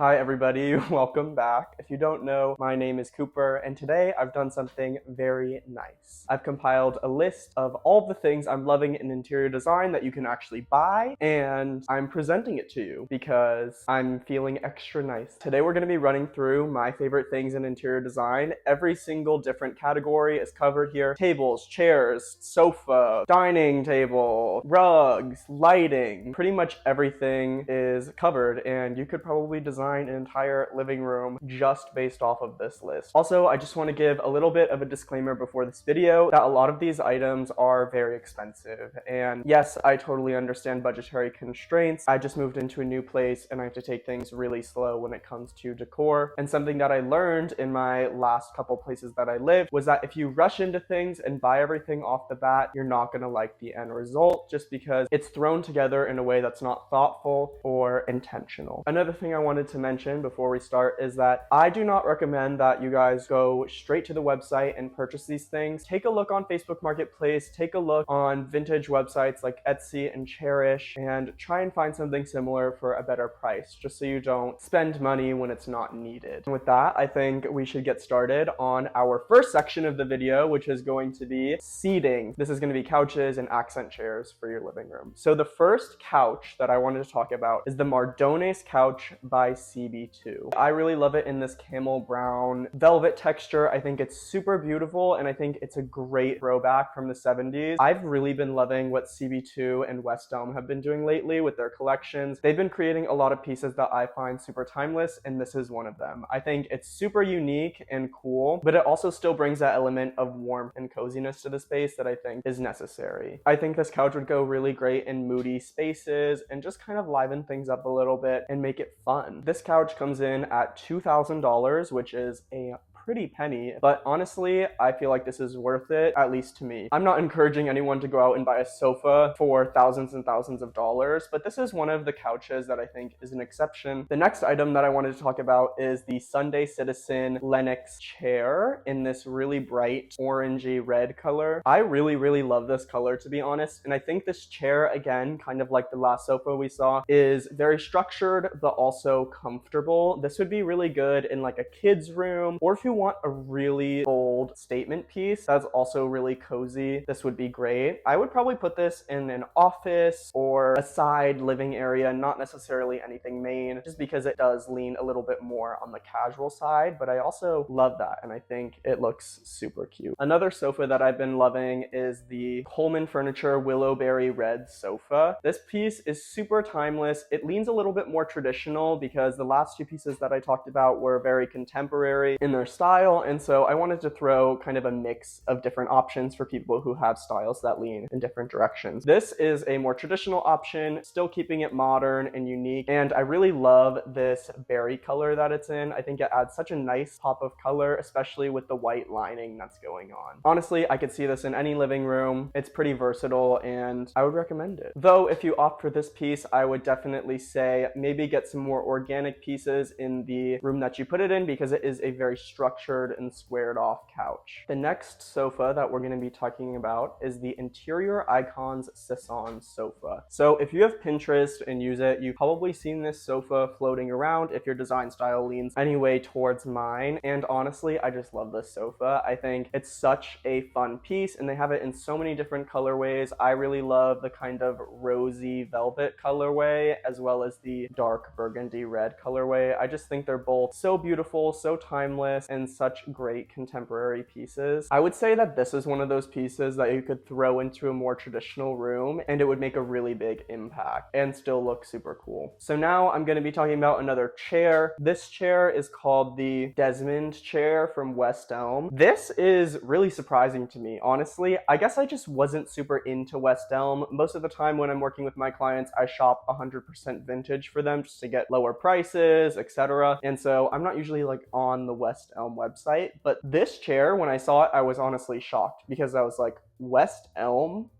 Hi everybody, welcome back. If you don't know, my name is Cooper, and today I've done something very nice. I've compiled a list of all the things I'm loving in interior design that you can actually buy, and I'm presenting it to you because I'm feeling extra nice. Today we're going to be running through my favorite things in interior design. Every single different category is covered here. Tables, chairs, sofa, dining table, rugs, lighting, pretty much everything is covered, and you could probably design an entire living room just based off of this list. Also, I just want to give a little bit of a disclaimer before this video that a lot of these items are very expensive. And yes, I totally understand budgetary constraints. I just moved into a new place and I have to take things really slow when it comes to decor. And something that I learned in my last couple places that I lived was that if you rush into things and buy everything off the bat, you're not going to like the end result just because it's thrown together in a way that's not thoughtful or intentional. Another thing I wanted to mention before we start is that I do not recommend that you guys go straight to the website and purchase these things. Take a look on Facebook Marketplace, take a look on vintage websites like Etsy and Cherish, and try and find something similar for a better price, just so you don't spend money when it's not needed. And with that, I think we should get started on our first section of the video, which is going to be seating. This is going to be couches and accent chairs for your living room. So the first couch that I wanted to talk about is the Mardones couch by CB2. I really love it in this camel brown velvet texture. I think it's super beautiful, and I think it's a great throwback from the 70s. I've really been loving what CB2 and West Elm have been doing lately with their collections. They've been creating a lot of pieces that I find super timeless, and this is one of them. I think it's super unique and cool, but it also still brings that element of warmth and coziness to the space that I think is necessary. I think this couch would go really great in moody spaces and just kind of liven things up a little bit and make it fun. This couch comes in at $2,000, which is a pretty penny, but honestly, I feel like this is worth it, at least to me. I'm not encouraging anyone to go out and buy a sofa for thousands and thousands of dollars, but this is one of the couches that I think is an exception. The next item that I wanted to talk about is the Sunday Citizen Lennox chair in this really bright orangey red color. I really love this color, to be honest, and I think this chair, again, kind of like the last sofa we saw, is very structured but also comfortable. This would be really good in like a kid's room, or if you want a really bold statement piece that's also really cozy, this would be great. I would probably put this in an office or a side living area, not necessarily anything main, just because it does lean a little bit more on the casual side, but I also love that, and I think it looks super cute. Another sofa that I've been loving is the Coleman Furniture Willowberry Red sofa. This piece is super timeless. It leans a little bit more traditional because the last two pieces that I talked about were very contemporary in their style, and so I wanted to throw kind of a mix of different options for people who have styles that lean in different directions. This is a more traditional option, still keeping it modern and unique, and I really love this berry color that it's in. I think it adds such a nice pop of color, especially with the white lining that's going on. Honestly, I could see this in any living room. It's pretty versatile, and I would recommend it. Though, if you opt for this piece, I would definitely say maybe get some more organic pieces in the room that you put it in, because it is a very structured and squared off couch. The next sofa that we're going to be talking about is the Interior Icons Sisson sofa. So if you have Pinterest and use it, you've probably seen this sofa floating around if your design style leans anyway towards mine, and honestly, I just love this sofa. I think it's such a fun piece, and they have it in so many different colorways. I really love the kind of rosy velvet colorway as well as the dark burgundy red colorway. I just think they're both so beautiful, so timeless, and such great contemporary pieces. I would say that this is one of those pieces that you could throw into a more traditional room and it would make a really big impact and still look super cool. So now I'm going to be talking about another chair. This chair is called the Desmond chair from West Elm. This is really surprising to me, honestly. I guess I just wasn't super into West Elm. Most of the time when I'm working with my clients, I shop 100% vintage for them just to get lower prices, etc. And so I'm not usually like on the West Elm website, but this chair, when I saw it, I was honestly shocked because I was like, West Elm?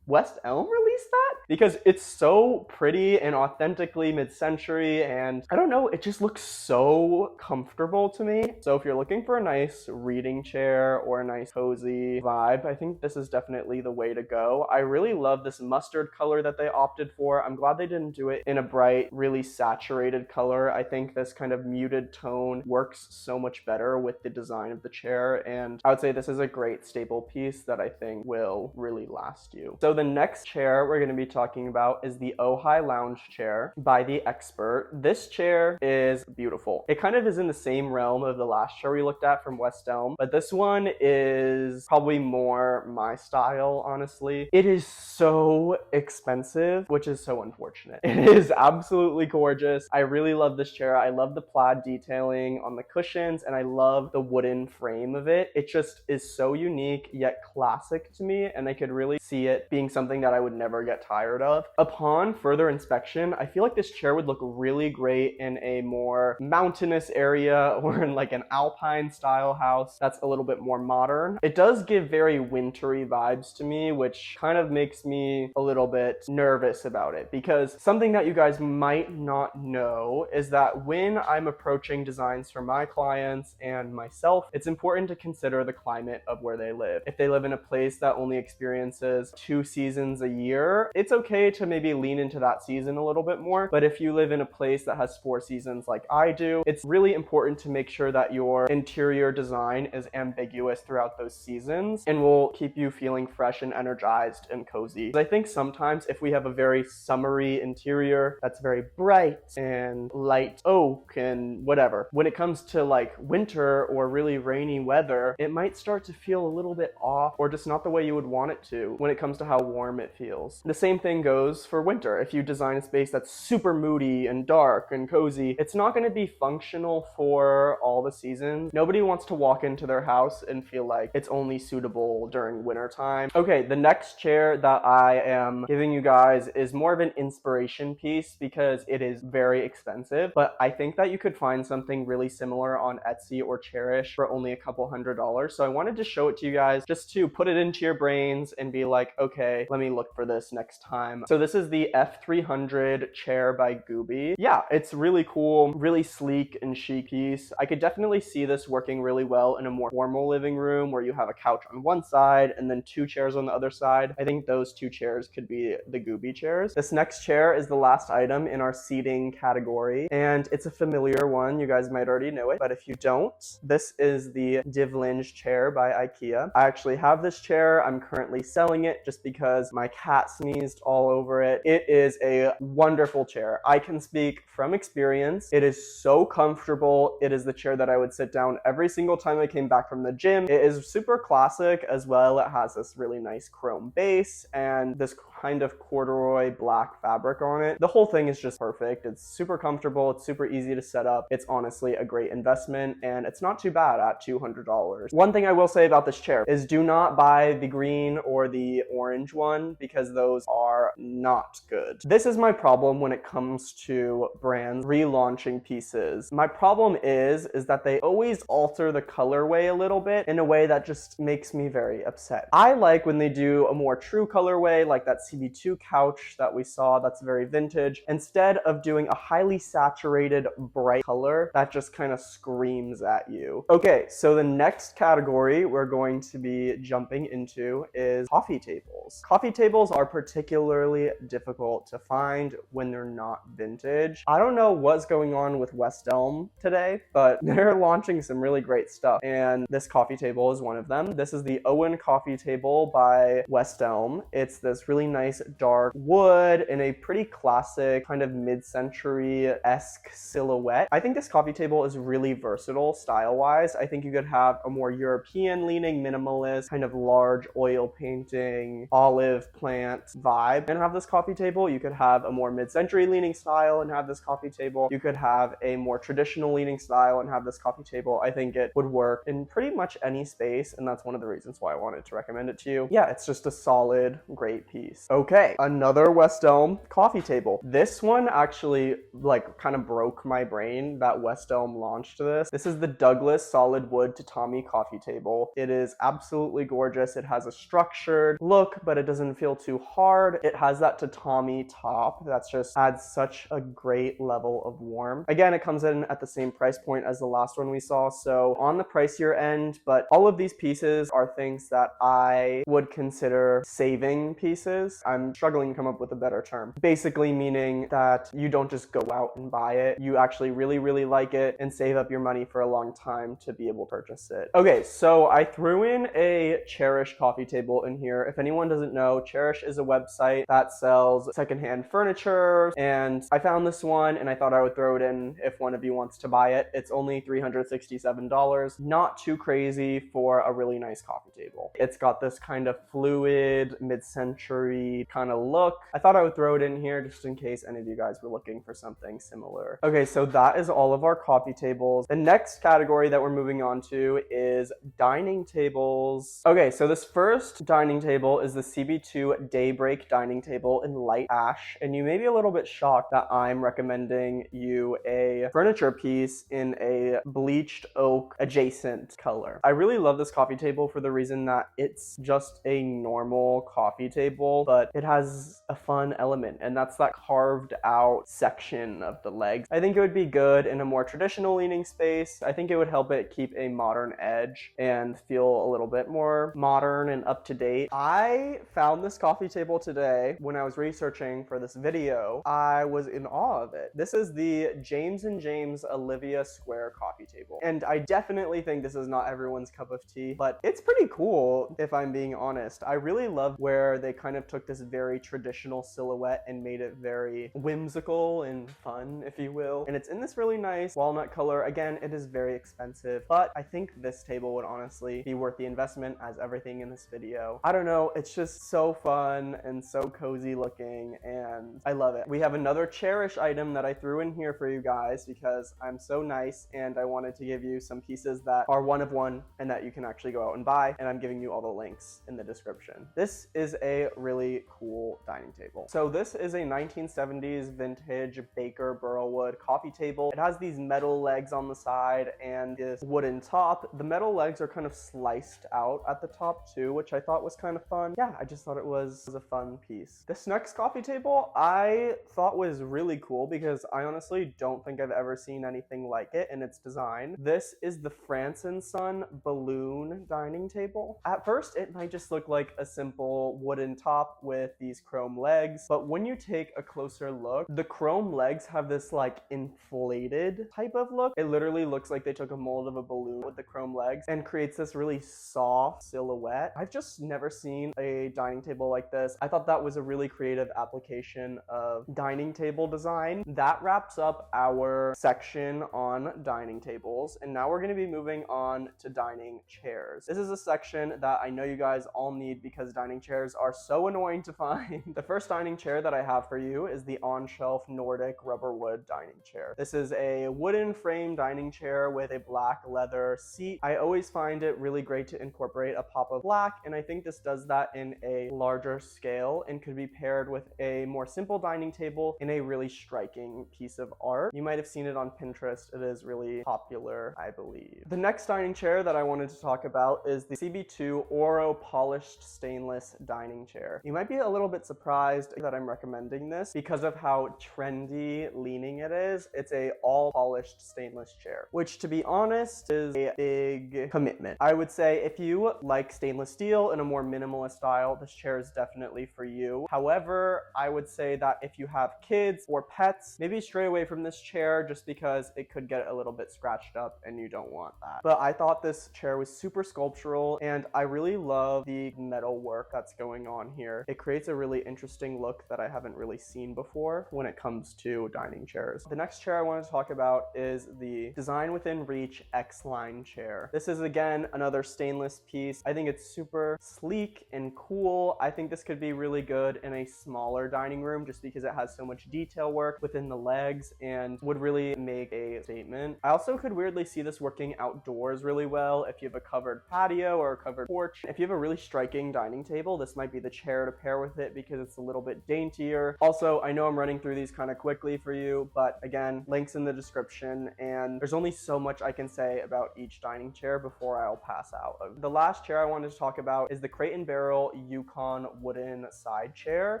West Elm released that? Because it's so pretty and authentically mid-century, and I don't know, it just looks so comfortable to me. So if you're looking for a nice reading chair or a nice cozy vibe, I think this is definitely the way to go. I really love this mustard color that they opted for. I'm glad they didn't do it in a bright, really saturated color. I think this kind of muted tone works so much better with the design of the chair, and I would say this is a great staple piece that I think will really last you. So the next chair we're going to be talking about is the Ojai Lounge chair by The Expert. This chair is beautiful. It kind of is in the same realm of the last chair we looked at from West Elm, but this one is probably more my style, honestly. It is so expensive, which is so unfortunate. It is absolutely gorgeous. I really love this chair. I love the plaid detailing on the cushions, and I love the wooden frame of it. It just is so unique yet classic to me, and I could really see it being something that I would never get tired of. Upon further inspection, I feel like this chair would look really great in a more mountainous area or in like an alpine style house that's a little bit more modern. It does give very wintry vibes to me, which kind of makes me a little bit nervous about it, because something that you guys might not know is that when I'm approaching designs for my clients and myself, it's important to consider the climate of where they live. If they live in a place that only experiences 2 seasons a year, it's okay to maybe lean into that season a little bit more. But if you live in a place that has 4 seasons like I do, it's really important to make sure that your interior design is ambiguous throughout those seasons and will keep you feeling fresh and energized and cozy. I think sometimes if we have a very summery interior that's very bright and light oak and whatever, when it comes to like winter or really rainy weather, it might start to feel a little bit off or just not the way you would want it to when it comes to how warm it feels. The same thing goes for winter. If you design a space that's super moody and dark and cozy, it's not going to be functional for all the seasons. Nobody wants to walk into their house and feel like it's only suitable during winter time. Okay, the next chair that I am giving you guys is more of an inspiration piece because it is very expensive, but I think that you could find something really similar on Etsy or Cherish for only a couple $100s. So I wanted to show it to you guys just to put it into your brains and be like, okay, let me look for this next time. So this is the F300 chair by Gooby. Yeah, it's really cool, really sleek and chic piece. I could definitely see this working really well in a more formal living room where you have a couch on one side and then 2 chairs on the other side. I think those 2 chairs could be the Gooby chairs. This next chair is the last item in our seating category, and it's a familiar one. You guys might already know it, but if you don't, this is the Divlinge chair by IKEA. I actually have this chair. I'm currently selling it just because my cat sneezed all over it. It is a wonderful chair. I can speak from experience. It is so comfortable. It is the chair that I would sit down every single time I came back from the gym. It is super classic as well. It has this really nice chrome base and this kind of corduroy black fabric on it. The whole thing is just perfect. It's super comfortable. It's super easy to set up. It's honestly a great investment, and it's not too bad at $200. One thing I will say about this chair is do not buy the green or the orange one because those are not good. This is my problem when it comes to brands relaunching pieces. My problem is that they always alter the colorway a little bit in a way that just makes me very upset. I like when they do a more true colorway like that CB2 couch that we saw that's very vintage, instead of doing a highly saturated bright color that just kind of screams at you. Okay, so the next category we're going to be jumping into is coffee tables. Coffee tables are particularly difficult to find when they're not vintage. I don't know what's going on with West Elm today, but they're launching some really great stuff, and this coffee table is one of them. This is the Owen coffee table by West Elm. It's this really nice dark wood in a pretty classic kind of mid-century-esque silhouette. I think this coffee table is really versatile style-wise. I think you could have a more European-leaning minimalist kind of large oil painting olive plant vibe and have this coffee table. You could have a more mid-century leaning style and have this coffee table. You could have a more traditional leaning style and have this coffee table. I think it would work in pretty much any space, and that's one of the reasons why I wanted to recommend it to you. Yeah, it's just a solid, great piece. Okay, another West Elm coffee table. This one actually like kind of broke my brain that West Elm launched this. This is the Douglas solid wood tatami coffee table. It is absolutely gorgeous. It has a structured look, but it doesn't feel too hard. It has that tatami top that's just adds such a great level of warmth. Again, it comes in at the same price point as the last one we saw, so on the pricier end, but all of these pieces are things that I would consider saving pieces. I'm struggling to come up with a better term. Basically meaning that you don't just go out and buy it. You actually really like it and save up your money for a long time to be able to purchase it. Okay, so I threw in a Cherish coffee table in here. If anyone doesn't know, Cherish is a website that sells secondhand furniture, and I found this one and I thought I would throw it in if one of you wants to buy it. It's only $367. Not too crazy for a really nice coffee table. It's got this kind of fluid, mid-century kind of look. I thought I would throw it in here just in case any of you guys were looking for something similar. Okay, so that is all of our coffee tables. The next category that we're moving on to is dining tables. Okay, so this first dining table is the CB2 Daybreak dining table in light ash, and you may be a little bit shocked that I'm recommending you a furniture piece in a bleached oak adjacent color. I really love this coffee table for the reason that it's just a normal coffee table, but it has a fun element, and that's that carved out section of the legs. I think it would be good in a more traditional leaning space. I think it would help it keep a modern edge and feel a little bit more modern and up to date. I found this coffee table today when I was researching for this video. I was in awe of it. This is the James & James Olivia Square coffee table, and I definitely think this is not everyone's cup of tea, but it's pretty cool if I'm being honest. I really love where they kind of took this very traditional silhouette and made it very whimsical and fun, if you will. And it's in this really nice walnut color. Again, it is very expensive, but I think this table would honestly be worth the investment, as everything in this video. I don't know, it's just so fun and so cozy looking, and I love it. We have another Cherish item that I threw in here for you guys because I'm so nice and I wanted to give you some pieces that are one of one and that you can actually go out and buy, and I'm giving you all the links in the description. This is a really cool dining table. So this is a 1970s vintage Baker Burlwood coffee table. It has these metal legs on the side and this wooden top. The metal legs are kind of sliced out at the top too, which I thought was kind of fun. Yeah, I just thought it was a fun piece. This next coffee table I thought was really cool because I honestly don't think I've ever seen anything like it in its design. This is the France & Son balloon dining table. At first, it might just look like a simple wooden top with these chrome legs, but when you take a closer look, the chrome legs have this like inflated type of look. It literally looks like they took a mold of a balloon with the chrome legs and creates this really soft silhouette. I've just never seen a dining table like this. I thought that was a really creative application of dining table design. That wraps up our section on dining tables, and now we're going to be moving on to dining chairs. This is a section that I know you guys all need because dining chairs are so annoying to find. The first dining chair that I have for you is the on-shelf Nordic rubber wood dining chair. This is a wooden frame dining chair with a black leather seat. I always find it really great to incorporate a pop of black, and I think this does that in a larger scale and could be paired with a more simple dining table in a really striking piece of art. You might have seen it on Pinterest. It is really popular, I believe. The next dining chair that I wanted to talk about is the CB2 Oro polished stainless dining chair. You might be a little bit surprised that I'm recommending this because of how trendy leaning it is. It's a all polished stainless chair, which to be honest is a big commitment. I would say if you like stainless steel in a more minimalist style, this chair is definitely for you. However, I would say that if you have kids or pets, maybe stray away from this chair just because it could get a little bit scratched up and you don't want that. But I thought this chair was super sculptural, and I really love the metal work that's going on here. It creates a really interesting look that I haven't really seen before when it comes to dining chairs. The next chair I want to talk about is the Design Within Reach X-Line chair. This is again another stainless piece. I think it's super sleek and cool. I think this could be really good in a smaller dining room just because it has so much detail work within the legs and would really make a statement. I also could weirdly see this working outdoors really well if you have a covered patio or a covered porch. If you have a really striking dining table, this might be the chair to pair with it because it's a little bit daintier. Also, I know I'm running through these kind of quickly for you, but again, links in the description, and there's only so much I can say about each dining chair before I'll pass out. The last chair I wanted to talk about is the Crate and Barrel Yukon wooden side chair.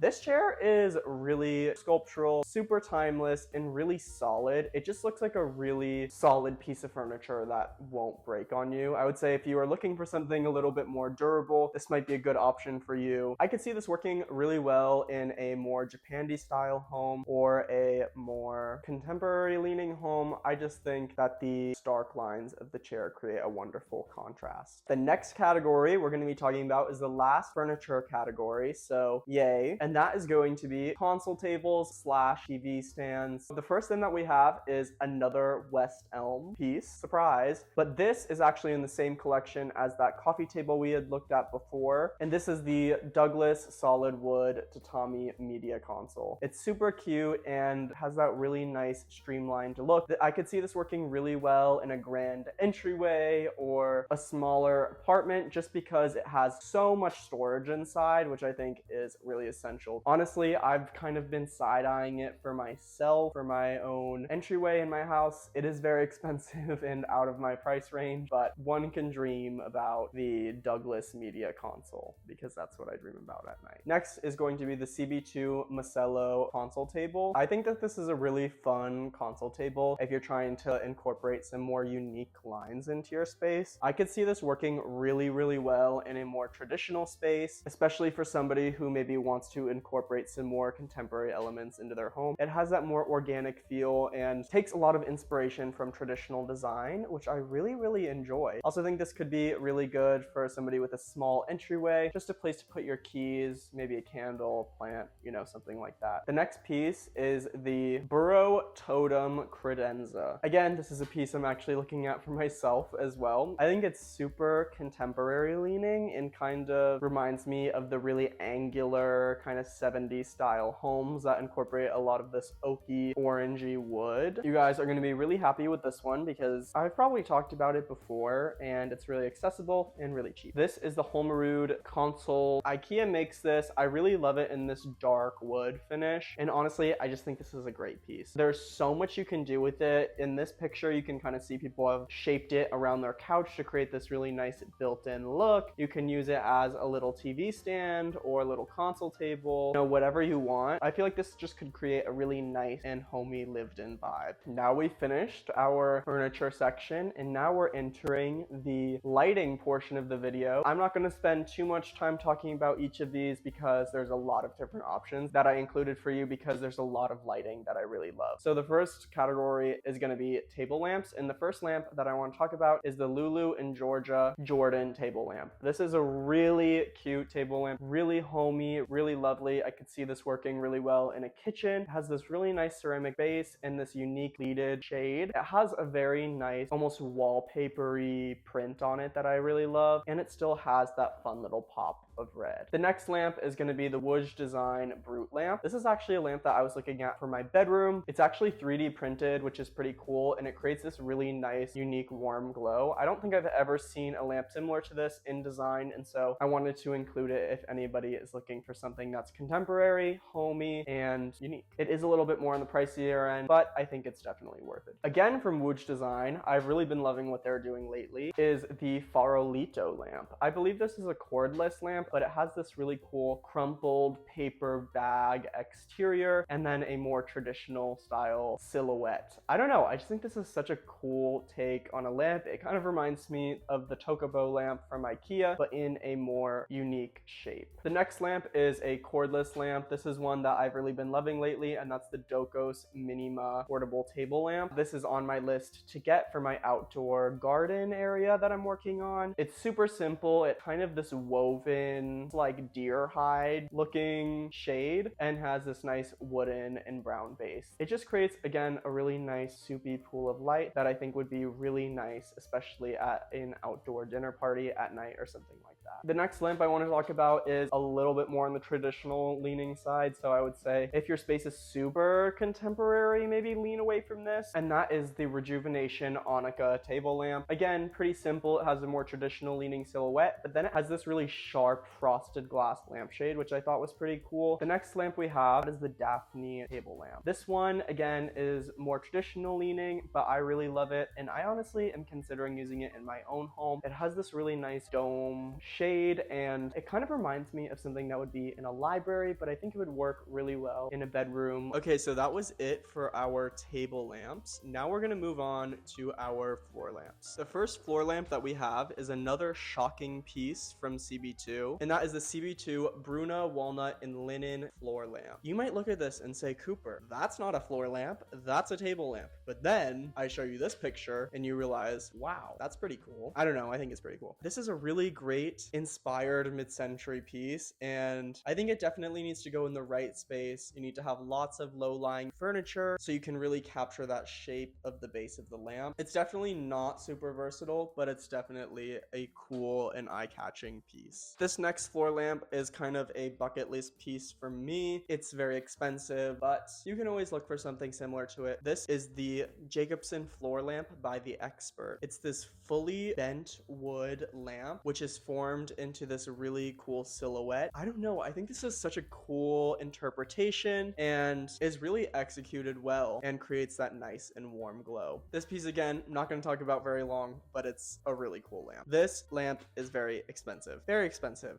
This chair is really sculptural, super timeless, and really solid. It just looks like a really solid piece of furniture that won't break on you. I would say if you are looking for something a little bit more durable, this might be a good option for you. I could see this working really well in a more Japandi style home or a more contemporary leaning home. I just think that the stark lines of the chair create a wonderful contrast. The next category we're going to be talking about is the last furniture category, so yay, and that is going to be console tables slash TV stands. The first thing that we have is another West Elm piece, surprise, but this is actually in the same collection as that coffee table we had looked at before, and this is the Douglas solid wood tatami media console. It's super cute and has that really nice streamlined look. I could see this working really well in a grand entryway or a smaller apartment just because it has so much storage inside, which I think is really essential. Honestly, I've kind of been side-eyeing it for myself, for my own entryway in my house. It is very expensive and out of my price range, but one can dream about the Douglas media console because that's what I dream about at night. Next is going to be the CB2 Macello console table. I think that this is a really fun console table if you're trying to incorporate some more unique lines into your space. I could see this working really well in a more traditional space, especially for somebody who maybe wants to incorporate some more contemporary elements into their home. It has that more organic feel and takes a lot of inspiration from traditional design, which I really enjoy. Also think this could be really good for somebody with a small entryway, just a place to put your keys, maybe a candle, plant, you know, something like that. The next piece is the Burrow Totem Credenza. Again, this is a piece I'm actually looking at for myself as well. I think it's super contemporary leaning and kind of reminds me of the really angular kind of 70s style homes that incorporate a lot of this oaky, orangey wood. You guys are going to be really happy with this one because I've probably talked about it before and it's really accessible and really cheap. This is the Holmerud console. IKEA makes this. I really love it in this dark wood finish, and honestly I just think this is a great piece. There's so much you can do with it. In this picture you can kind of see people have shaped it around their couch to create this really nice built-in look. You can use it as a little TV stand or a little console table, you know, whatever you want. I feel like this just could create a really nice and homey lived-in vibe. Now we finished our furniture section and now we're entering the lighting portion of the video. I'm not going to spend too much time talking about each of these because there's a lot of different options that I included for you because there's a lot of lighting that I really love. So the first category is going to be table lamps, and the first lamp that I want to talk about is the Lulu and Georgia Jordan table lamp. This is a really cute table lamp, really homey, really lovely. I could see this working really well in a kitchen. It has this really nice ceramic base and this unique pleated shade. It has a very nice, almost wallpapery print on it that I really love, and it still has that fun little pop of red. The next lamp is going to be the Wooge Design Brute lamp. This is actually a lamp that I was looking at for my bedroom. It's actually 3D printed, which is pretty cool, and it creates this really nice, unique, warm glow. I don't think I've ever seen a lamp similar to this in design, and so I wanted to include it if anybody is looking for something that's contemporary, homey, and unique. It is a little bit more on the pricier end, but I think it's definitely worth it. Again, from Wooge Design, I've really been loving what they're doing lately, is the Farolito lamp. I believe this is a cordless lamp, but it has this really cool crumpled paper bag exterior and then a more traditional style silhouette. I don't know, I just think this is such a cool take on a lamp. It kind of reminds me of the Tokobo lamp from IKEA, but in a more unique shape. The next lamp is a cordless lamp. This is one that I've really been loving lately, and that's the Dokos Minima portable table lamp. This is on my list to get for my outdoor garden area that I'm working on. It's super simple. It's kind of this woven like deer hide looking shade and has this nice wooden and brown base. It just creates, again, a really nice soupy pool of light that I think would be really nice, especially at an outdoor dinner party at night or something like that. like that. The next lamp I want to talk about is a little bit more on the traditional leaning side. So I would say if your space is super contemporary, maybe lean away from this. And that is the Rejuvenation Onica table lamp. Again, pretty simple. It has a more traditional leaning silhouette, but then it has this really sharp frosted glass lampshade, which I thought was pretty cool. The next lamp we have is the Daphne table lamp. This one, again, is more traditional leaning, but I really love it. And I honestly am considering using it in my own home. It has this really nice dome shade, and it kind of reminds me of something that would be in a library, but I think it would work really well in a bedroom. Okay, so that was it for our table lamps. Now we're gonna move on to our floor lamps. The first floor lamp that we have is another shocking piece from CB2, and that is the CB2 Bruna Walnut and Linen floor lamp. You might look at this and say, Cooper, that's not a floor lamp, that's a table lamp. But then I show you this picture and you realize, wow, that's pretty cool. I don't know, I think it's pretty cool. This is a really great inspired mid-century piece, and I think it definitely needs to go in the right space. You need to have lots of low-lying furniture so you can really capture that shape of the base of the lamp. It's definitely not super versatile, but it's definitely a cool and eye-catching piece. This next floor lamp is kind of a bucket list piece for me. It's very expensive, but you can always look for something similar to it. This is the Jacobson floor lamp by The Expert. It's this fully bent wood lamp, which is formed into this really cool silhouette. I don't know, I think this is such a cool interpretation and is really executed well and creates that nice and warm glow. This piece, again, I'm not going to talk about very long, but it's a really cool lamp. This lamp is very expensive,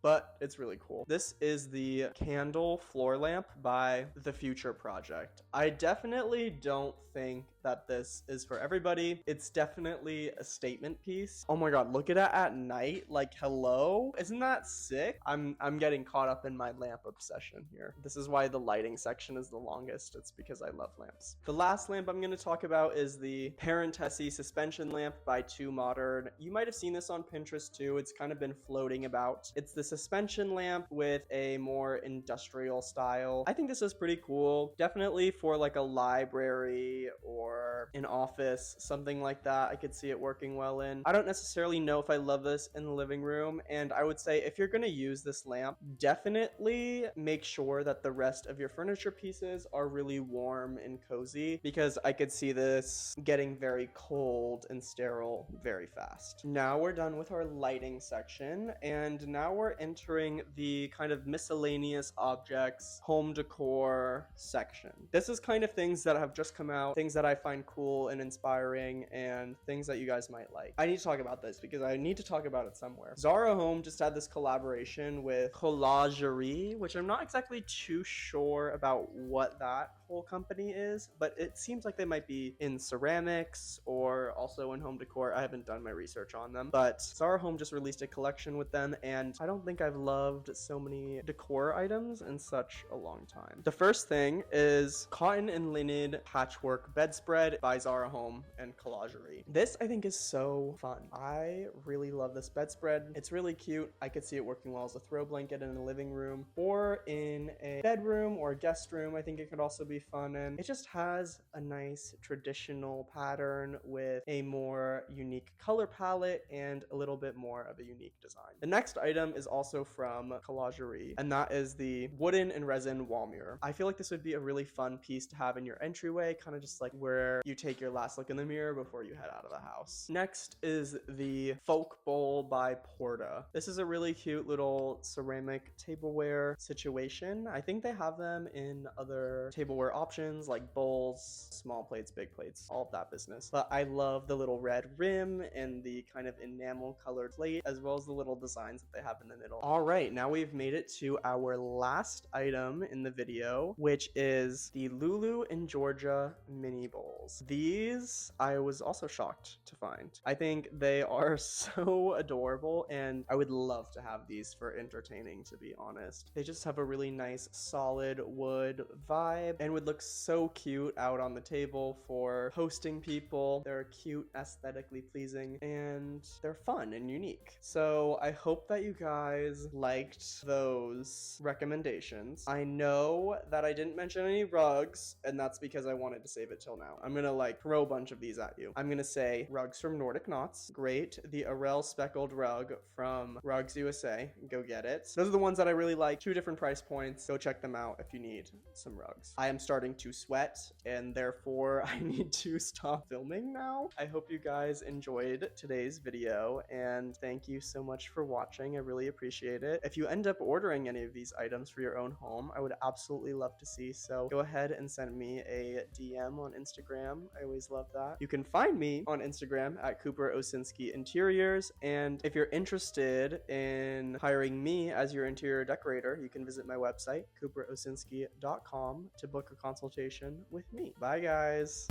but it's really cool. This is the candle floor lamp by The Future Project. I definitely don't think that this is for everybody. It's definitely a statement piece. Oh my god, look at it at night. Like, hello? Isn't that sick? I'm getting caught up in my lamp obsession here. This is why the lighting section is the longest. It's because I love lamps. The last lamp I'm going to talk about is the Parentesi suspension lamp by Too Modern. You might have seen this on Pinterest too. It's kind of been floating about. It's the suspension lamp with a more industrial style. I think this is pretty cool. Definitely for like a library or an office, something like that. I could see it working well in. I don't necessarily know if I love this in the living room, and I would say if you're going to use this lamp, definitely make sure that the rest of your furniture pieces are really warm and cozy, because I could see this getting very cold and sterile very fast. Now we're done with our lighting section, and now we're entering the kind of miscellaneous objects, home decor section. This is kind of things that have just come out, things that I find cool and inspiring, and things that you guys might like. I need to talk about this because I need to talk about it somewhere. Zara Home just had this collaboration with Collagerie, which I'm not exactly too sure about what that whole company is, but it seems like they might be in ceramics or also in home decor. I haven't done my research on them, but Zara Home just released a collection with them, and I don't think I've loved so many decor items in such a long time. The first thing is cotton and linen patchwork bedspread by Zara Home and Collagerie. This I think is so fun. I really love this bedspread. It's really cute. I could see it working well as a throw blanket in a living room or in a bedroom or guest room. I think it could also be fun, and it just has a nice traditional pattern with a more unique color palette and a little bit more of a unique design. The next item is also from Collagerie, and that is the wooden and resin wall mirror. I feel like this would be a really fun piece to have in your entryway, kind of just like where you take your last look in the mirror before you head out of the house. Next is the Folk Bowl by Porta. This is a really cute little ceramic tableware situation. I think they have them in other tableware options like bowls, small plates, big plates, all of that business. But I love the little red rim and the kind of enamel colored plate, as well as the little designs that they have in the middle. All right, now we've made it to our last item in the video, which is the Lulu and Georgia mini bowls. These I was also shocked to find. I think they are so adorable, and I would love to have these for entertaining, to be honest. They just have a really nice solid wood vibe, and would look so cute out on the table for hosting people. They're cute, aesthetically pleasing, and they're fun and unique. So I hope that you guys liked those recommendations. I know that I didn't mention any rugs, and that's because I wanted to save it till now. I'm gonna like throw a bunch of these at you. I'm gonna say rugs from Nordic Knots, great. The Arel speckled rug from Rugs USA, go get it. Those are the ones that I really like. 2 different price points. Go check them out if you need some rugs. I am starting to sweat, and therefore I need to stop filming now. I hope you guys enjoyed today's video, and thank you so much for watching. I really appreciate it. If you end up ordering any of these items for your own home, I would absolutely love to see, so go ahead and send me a DM on Instagram. I always love that. You can find me on Instagram at Cooper Osinski Interiors, and if you're interested in hiring me as your interior decorator, you can visit my website, cooperosinski.com, to book a consultation with me. Bye, guys.